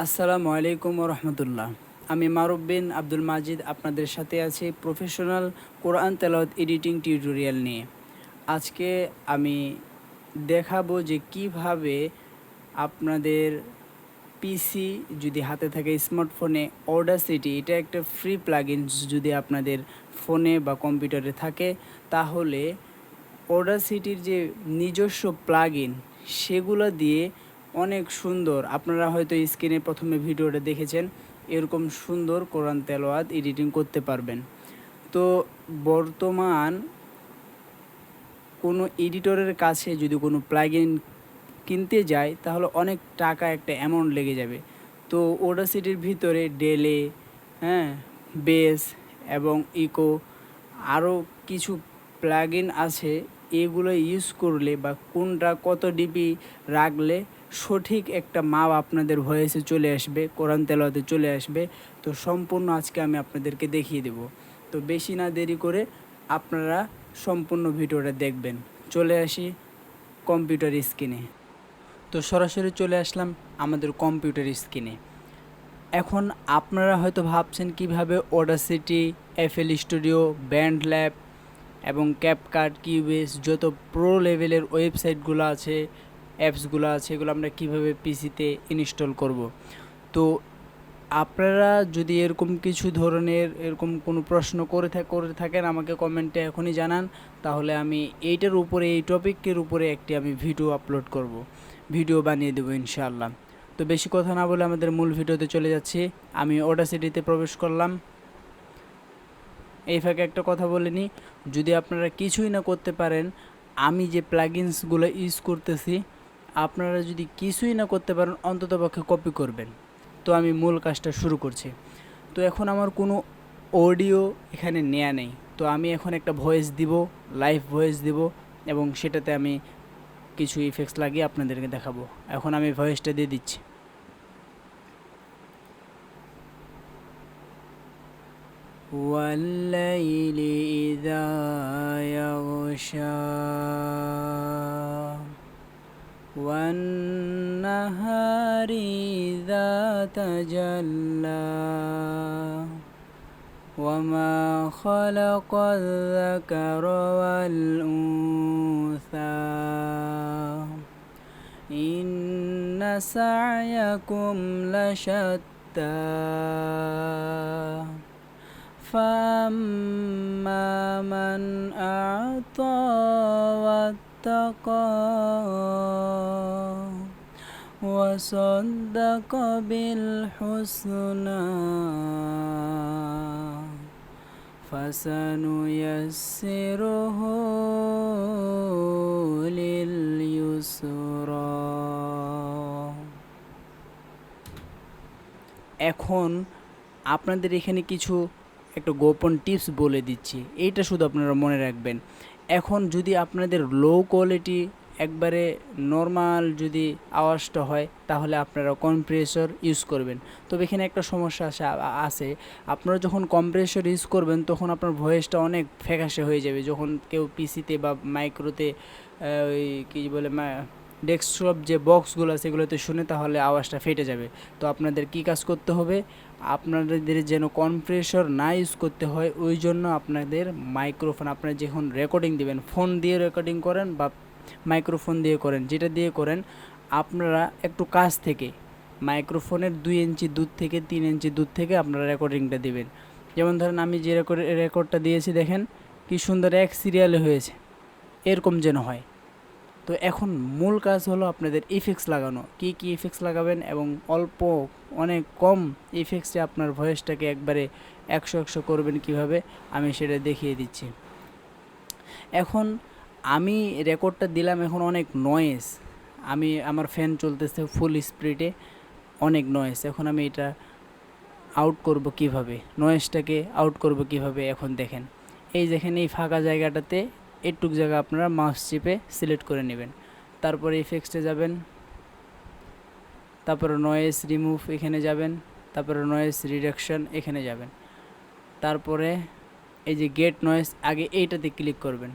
আসসালামু আলাইকুম রহমতুল্লাহ। আমি মারুফ বিন আব্দুল মাজিদ আপনাদের সাথে আছি প্রফেশনাল কোরআন তেলাওয়াত এডিটিং টিউটোরিয়াল নিয়ে। আজকে আমি দেখাবো যে কিভাবে আপনাদের পিসি যদি হাতে থাকে স্মার্টফোনে অডাসিটি, এটা একটা ফ্রি প্লাগইন, যদি আপনাদের ফোনে বা কম্পিউটারে থাকে তাহলে অডাসিটির যে নিজস্ব প্লাগইন সেগুলো দিয়ে অনেক সুন্দর, আপনারা হয়তো স্ক্রিনে প্রথমে ভিডিওটা দেখেছেন, এরকম সুন্দর কোরআন তেলাওয়াত এডিটিং করতে পারবেন। তো বর্তমান কোনো এডিটরের কাছে যদি কোনো প্লাগইন কিনতে যায় তাহলে অনেক টাকা, একটা অ্যামাউন্ট লেগে যাবে। তো অডাসিটির ভিতরে ডেলে, হ্যাঁ, বেস এবং ইকো আরও কিছু প্লাগইন আছে। এগুলো ইউজ করলে বা কোনটা কত ডিপি রাখলে সঠিক একটা মাপ আপনাদের ভয়েসে চলে আসবে, কোরআন তেলাওয়াতে চলে আসবে। তো সম্পূর্ণ আজকে আমি আপনাদেরকে দেখিয়ে দেব। তো বেশি না দেরি করে আপনারা সম্পূর্ণ ভিডিওটা দেখবেন। চলে আসি কম্পিউটার স্ক্রিনে। তো সরাসরি চলে আসলাম আমাদের কম্পিউটার স্ক্রিনে। এখন আপনারা হয়তো ভাবছেন কিভাবে Audacity, FL studio, band lab এবং ক্যাপকাট, কিউবেস, যত প্রো লেভেলের ওয়েবসাইটগুলো আছে, অ্যাপসগুলো আছে, এগুলো আমরা কীভাবে পিসিতে ইনস্টল করব। তো আপনারা যদি এরকম কিছু ধরনের এরকম কোনো প্রশ্ন করে থাকেন আমাকে কমেন্টে এখনই জানান, তাহলে আমি এইটার উপরে, এই টপিকের উপরে একটি আমি ভিডিও আপলোড করব, ভিডিও বানিয়ে দেবো ইনশাআল্লাহ। তো বেশি কথা না বলে আমাদের মূল ভিডিওতে চলে যাচ্ছি। আমি অডাসিটিতে প্রবেশ করলাম। এই ফাঁকে একটা কথা বলে নিই, যদি আপনারা কিছুই না করতে পারেন, আমি যে প্লাগইনসগুলো ইউজ করতেছি, আপনারা যদি কিছুই না করতে পারেন অন্ততপক্ষে কপি করবেন। তো আমি মূল কাজটা শুরু করছি। তো এখন আমার কোনো অডিও এখানে নেওয়া নেই, তো আমি এখন একটা ভয়েস দিব, লাইভ ভয়েস দিব, এবং সেটাতে আমি কিছু ইফেক্টস লাগিয়ে আপনাদেরকে দেখাবো। এখন আমি ভয়েসটা দিয়ে দিচ্ছি। والليل إذا يغشى والنهار إذا تجلى وما خلق الذكر والأنثى إن سعيكم لشتى فأما من أعطى واتقى وصدق بالحسنى فسنيسره لليسرى। এখন আপনাদের এখানে কিছু একটা গোপন টিপস বলে দিচ্ছি, এইটা শুধু আপনারা মনে রাখবেন। এখন যদি আপনাদের লো কোয়ালিটি, একবারে নর্মাল যদি আওয়াজটা হয়, তাহলে আপনারা কম্প্রেসর ইউজ করবেন। তবে এখানে একটা সমস্যা আছে, আপনারা যখন কম্প্রেসর ইউজ করবেন তখন আপনার ভয়েসটা অনেক ফ্যাকাশে হয়ে যাবে। যখন কেউ পিসিতে বা মাইক্রোতে, ওই কী বলে, ডেস্কটপ যে বক্সগুলো আছে সেগুলোতে শুনে, তাহলে আওয়াজটা ফেটে যাবে। তো আপনাদের কি কাজ করতে হবে, আপনাদের যেন কম্প্রেসর না ইউজ করতে হয়, ওই জন্য আপনাদের মাইক্রোফোন, আপনারা যখন রেকর্ডিং দিবেন, ফোন দিয়ে রেকর্ডিং করেন বা মাইক্রোফোন দিয়ে করেন, যেটা দিয়ে করেন, আপনারা একটু কাছ থেকে, মাইক্রোফোনের 2 ইঞ্চি দূর থেকে 3 ইঞ্চি দূর থেকে আপনারা রেকর্ডিংটা দিবেন। যেমন ধরেন আমি যে রেকর্ডটা দিয়েছি, দেখেন কি সুন্দর এক সিরিয়ালে হয়েছে, এরকম যেন হয়। তো এখন মূল কাজ হলো আপনাদের ইফেক্টস লাগানো। কি কি ইফেক্টস লাগাবেন এবং অল্প, অনেক কম ইফেক্টসে আপনার ভয়েসটাকে একবারে 100 করবেন কিভাবে, আমি সেটা দেখিয়ে দিচ্ছি। এখন আমি রেকর্ডটা দিলাম, এখন অনেক নয়েজ, আমার ফ্যান চলতেছে ফুল স্পিডে, অনেক নয়েজ। এখন আমি এটা আউট করব কিভাবে, নয়েজটাকে আউট করব কিভাবে, এখন দেখেন। এই দেখেন, এই ফাঁকা জায়গাটাতে একটু জায়গা আপনারা মাউস চিপে সিলেক্ট করে নেবেন, তারপরে ইফেক্টসে যাবেন, তারপরে নয়েজ রিমুভ এখানে যাবেন, তারপরে নয়েজ রিডাকশন এখানে যাবেন, তারপরে এই যে গেট নয়েজ, আগে এইটাতে ক্লিক করবেন।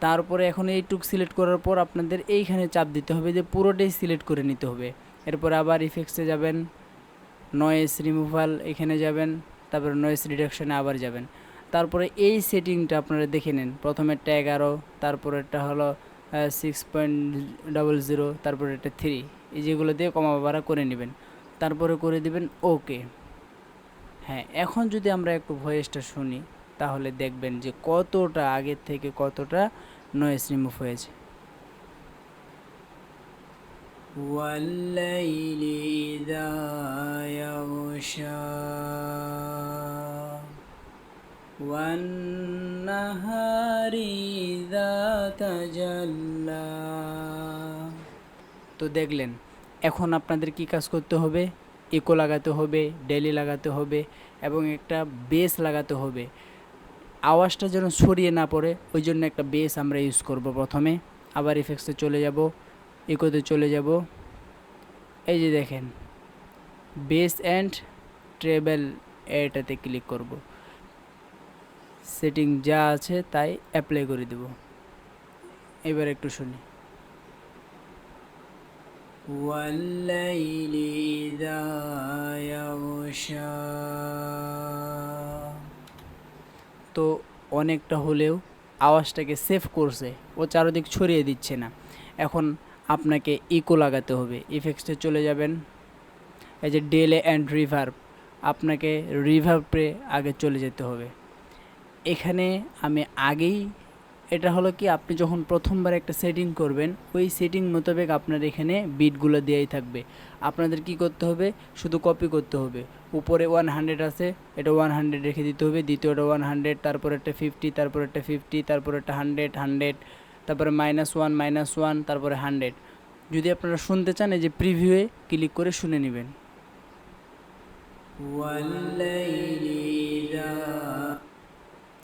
তারপরে এখন এইটুক সিলেক্ট করার পর আপনাদের এইখানে চাপ দিতে হবে যে পুরোটাই সিলেক্ট করে নিতে হবে। এরপর আবার ইফেক্টসে যাবেন, নয়েজ রিমুভাল এখানে যাবেন, তারপরে নয়েজ রিডাকশানে আবার যাবেন। তারপরে এই সেটিংটা আপনারা দেখে নেন, প্রথমেরটা 11, তারপরেরটা হলো 6.00, তারপরে এটা 3, এই যেগুলো দিয়ে কমা বাড়া করে নেবেন, তারপরে করে দিবেন ওকে। হ্যাঁ, এখন যদি আমরা একটু ভয়েসটা শুনি তাহলে দেখবেন যে কতটা আগের থেকে কতটা নয়েজ রিমুভ হয়েছে। والليل إذا يغشى والنهار إذا تجلى। তো দেখলেন, এখন আপনাদের কি কাজ করতে হবে, ইকো লাগাতে হবে, ডেলি লাগাতে হবে এবং একটা বেস লাগাতে হবে, আওয়াজটা যেন ছড়িয়ে না পড়ে, ওই জন্য একটা বেস আমরা ইউজ করব প্রথমে। আবার ইফেক্টসে চলে যাব, ইকোতে চলে যাব, এই যে দেখেন বেস অ্যান্ড ট্রেবল, এটাতে ক্লিক করব, সেটিং যা আছে তাই অ্যাপ্লাই করে দেব। এবার একটু শুনি। والليل إذا يغشى। তো অনেকটা হলেও আওয়াজটাকে সেভ করছে, ও চারদিক ছড়িয়ে দিচ্ছে না। এখন আপনাকে ইকো লাগাতে হবে, ইফেক্টসে চলে যাবেন, এই যে ডিলে অ্যান্ড রিভার্ব, আপনাকে রিভার্বে আগে চলে যেতে হবে। এখানে আমি আগেই, এটা হলো কি, আপনি যখন প্রথমবার একটা সেটিং করবেন ওই সেটিং মোতাবেক আপনার এখানে বিটগুলো দেওয়াই থাকবে, আপনাদের কি করতে হবে, শুধু কপি করতে হবে। উপরে 100 আছে, এটা 100 রেখে দিতে হবে, দ্বিতীয়টা 100, তারপর একটা 50, তারপর একটা 50, তারপর একটা 100, 100, তারপরে -1, -1, তারপরে 100। যদি আপনারা শুনতে চান এই যে প্রিভিউয়ে ক্লিক করে শুনে নেবেন।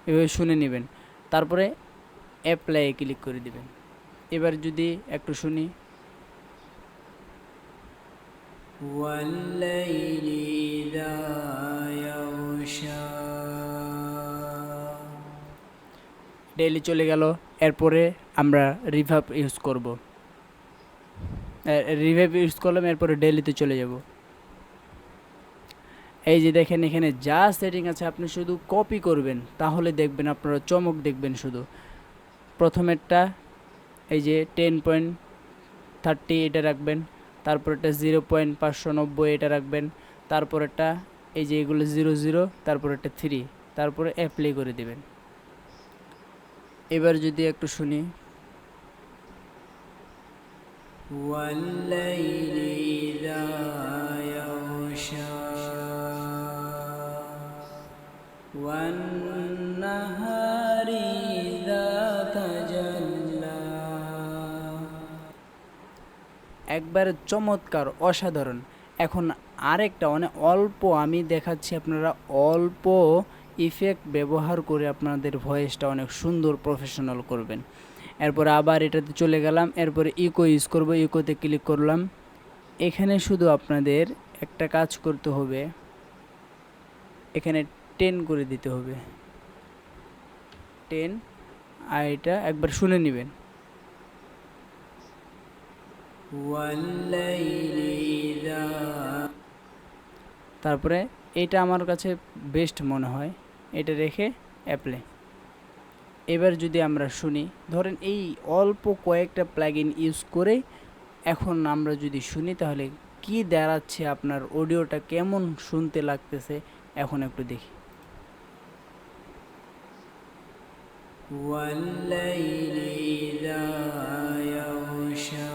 এভাবে শুনে নেবেন, তারপরে অ্যাপ্লাই ক্লিক করে দিবেন। এবার যদি একটু শুনি, ডেইলি চলে গেল। এরপরে আমরা রিভার্ব ইউজ করব, রিভার্ব ইউজ করলাম, এরপরে ডেইলিতে চলে যাব। এই যে দেখেন এখানে যা সেটিং আছে আপনি শুধু কপি করবেন, তাহলে দেখবেন আপনারা চমক দেখবেন। শুধু প্রথমেরটা এই যে 10.30 এটা রাখবেন, তারপরটা 0.590 এটা রাখবেন, তারপরেরটা এই যে এগুলো 00, তারপরেরটা 3, তারপরে অ্যাপ্লাই করে দিবেন। এবার যদি একটু শুনি, ওয়াল্লাইলি ইযা ইয়াগশা ওয়ান-নাহারি ইযা তাজাল্লা। একবারে চমৎকার, অসাধারণ। এখন আরেকটা অল্প আমি দেখাচ্ছি, আপনারা অল্প ইফেক্ট ব্যবহার করে আপনাদের ভয়েসটা অনেক সুন্দর প্রফেশনাল করবেন। এরপরে আবার এটাতে চলে গেলাম, এরপরে ইকো ইউজ করব, ইকোতে ক্লিক করলাম। এখানে শুধু আপনাদের একটা কাজ করতে হবে, এখানে 10 করে দিতে হবে, 10, আর এটা একবার শুনে নেবেন। তারপরে এটা আমার কাছে বেস্ট মনে হয়, এটা রেখে অ্যাপ্লাই। এবার যদি আমরা শুনি, ধরেন এই অল্প কয়েকটা প্লাগইন ইউজ করে এখন আমরা যদি শুনি তাহলে কি দাঁড়াচ্ছে, আপনার অডিওটা কেমন শুনতে লাগতেছে এখন একটু দেখি। ওয়াল্লাইলি ইযা ইয়াগশা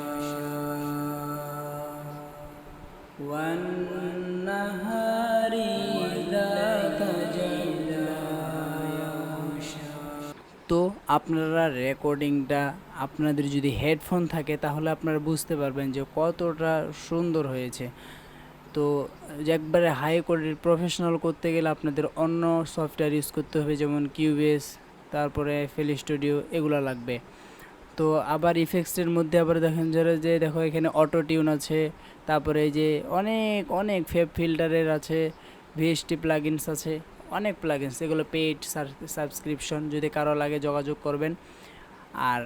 ওয়ান-নাহারি ইযা তাজাল্লা। তো আপনারা রেকর্ডিংটা, আপনাদের যদি হেডফোন থাকে তাহলে আপনারা বুঝতে পারবেন যে কতটা সুন্দর হয়েছে। তো একবারে হাই কোয়ালিটির প্রফেশনাল করতে গেলে আপনাদের অন্য সফটওয়্যার ইউজ করতে হবে, যেমন কিউবেস, তারপরে FL স্টুডিও, এগুলো লাগবে। তো আবার ইফেক্টসের মধ্যে আবার দেখেন যে দেখো এখানে অটো টিউন আছে, তারপরে এই যে অনেক অনেক ফেব ফিল্টারের আছে, VST প্লাগইনস আছে, অনেক প্লাগইনস, এগুলো পেইড সাবস্ক্রিপশন, যদি কারো লাগে যোগাযোগ করবেন। আর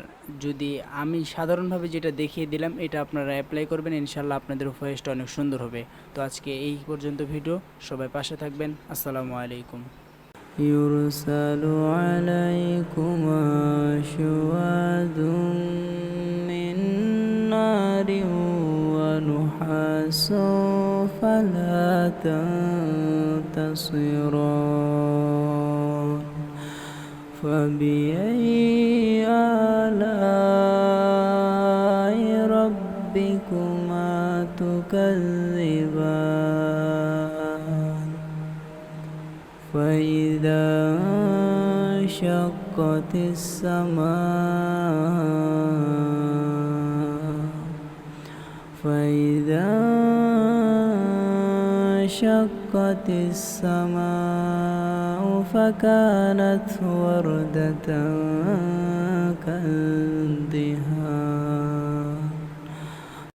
যদি আমি সাধারণভাবে যেটা দেখিয়ে দিলাম এটা আপনারা অ্যাপ্লাই করবেন, ইনশাল্লাহ আপনাদের ভয়েসটা অনেক সুন্দর হবে। তো আজকে এই পর্যন্ত ভিডিও, সবাই পাশে থাকবেন। আসসালামু আলাইকুম। يرسل عليكما شواظ من نار ونحاس فلا تنتصران فبأي آلاء ربكما تكذبان فإذا انشقت السماء فإذا انشقت السماء فكانت وردة كالدهان